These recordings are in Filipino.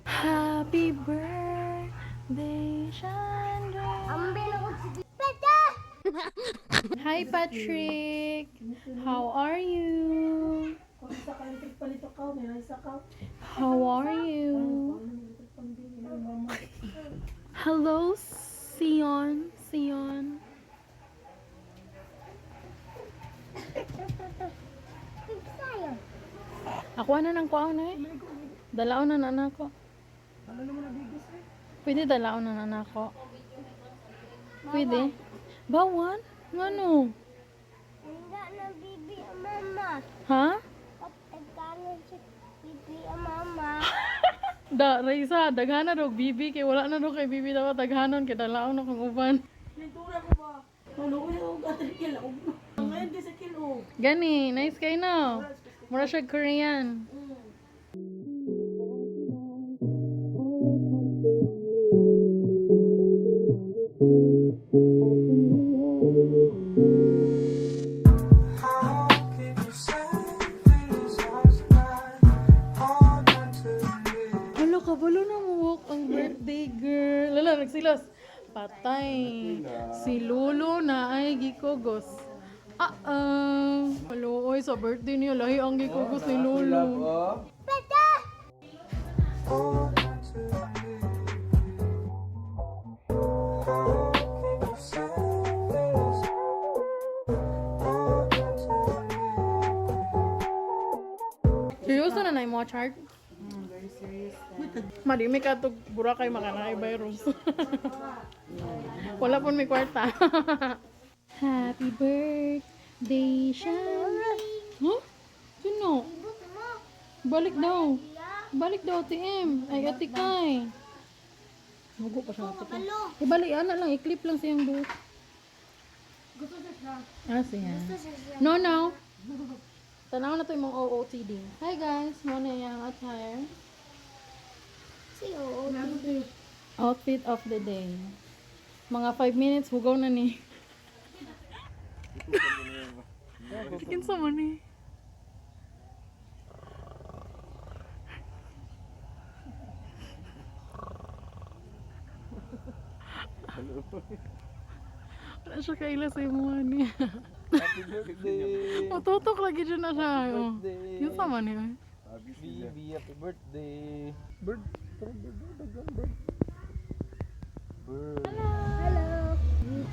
Happy birthday, Chandra. Hi, Patrick. How are you? How are you? Hello, Sion. Sion. Ako na nang kuaon na eh. Dalaon na nanako. Pwede dalaon na nanako. Pwede. Bawan? Ngano? Hindi na bibi ang mama. Ha? Pagkakaroon si bibi ang mama. Da, Raisa, daghana dog bibi kay wala na dog kay bibi dapat daghanon kay dalaon na kang uban. Pintura ko ba? Ano ko yung gatrikil ako. Ngayon di sa kilo. Gani, nice kay no. Mura siya Korean. Hala, kabalo na mo walk ang birthday girl. Lala, nagsilos. Patay. Si Lolo na ay gikogos. Halo, oy, sa birthday niya, lahi ang gikogos ni Lolo. Seryoso na na yung mga chart? Very serious. Madimi ka ito, Burakay makanay virus. Wala po may kwarta. Happy birthday, Shani. Huh? Sino? Balik daw. Balik daw, TM. Ay, ati kay. Mugo pa siya ati kay. Ibalik, lang, i-clip lang siyang buhok. Siya. No, no. Tanaw na ito yung mga OOTD. Hi guys, muna yung attire. Si OOTD. Outfit of the day. Mga 5 minutes, hugaw na ni. Chicken sa mo ni. Wala siya kaila sa imuha niya. Happy birthday! Matutok lagi dyan na siya. Oh. Birthday. Yung sama niya. Bibi, happy birthday! Bird! Bird! Hello.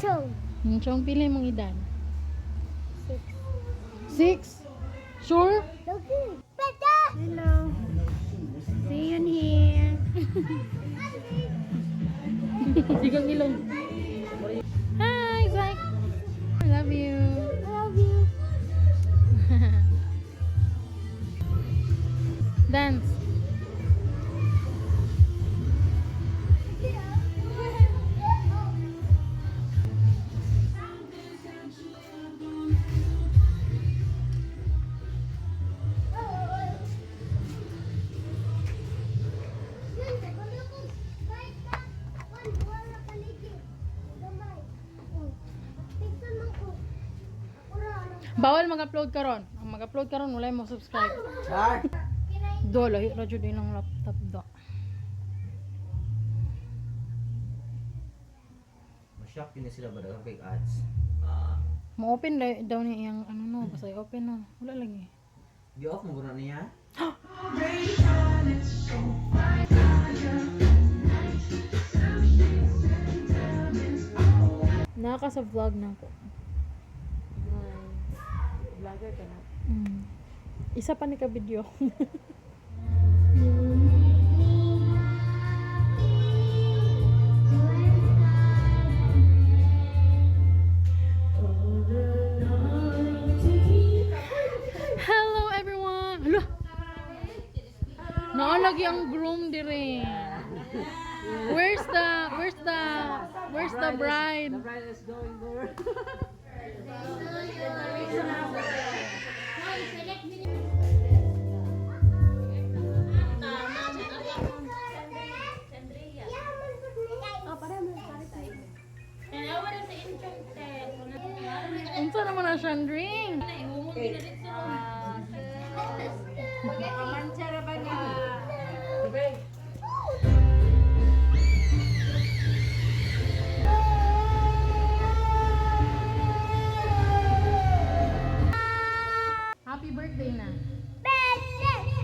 Chong. Yung chong pili mong idan. 6? Sure? Okay. Pata. Hello. See you here. Sigang ilong. Hi, Zach. I love you. I love you. Dance. Bawal mag-upload karon. Ang mag-upload karon wala mo subscribe. Char! Do lahi ra jud ilang laptop do. Masyak yun na sila ba dagang big ads? Mo-open daw ni iyang ano no, basta i-open no. Wala lagi. Di-off mo guna niya? Naka sa vlog na ko. Vlogger ka na. Isa pa ni ka video. Hello everyone. Hala. Naalagi ang groom dire. Where's the bride? The bride is going there. Unsa naman ang Chandring? Happy birthday na. Birthday!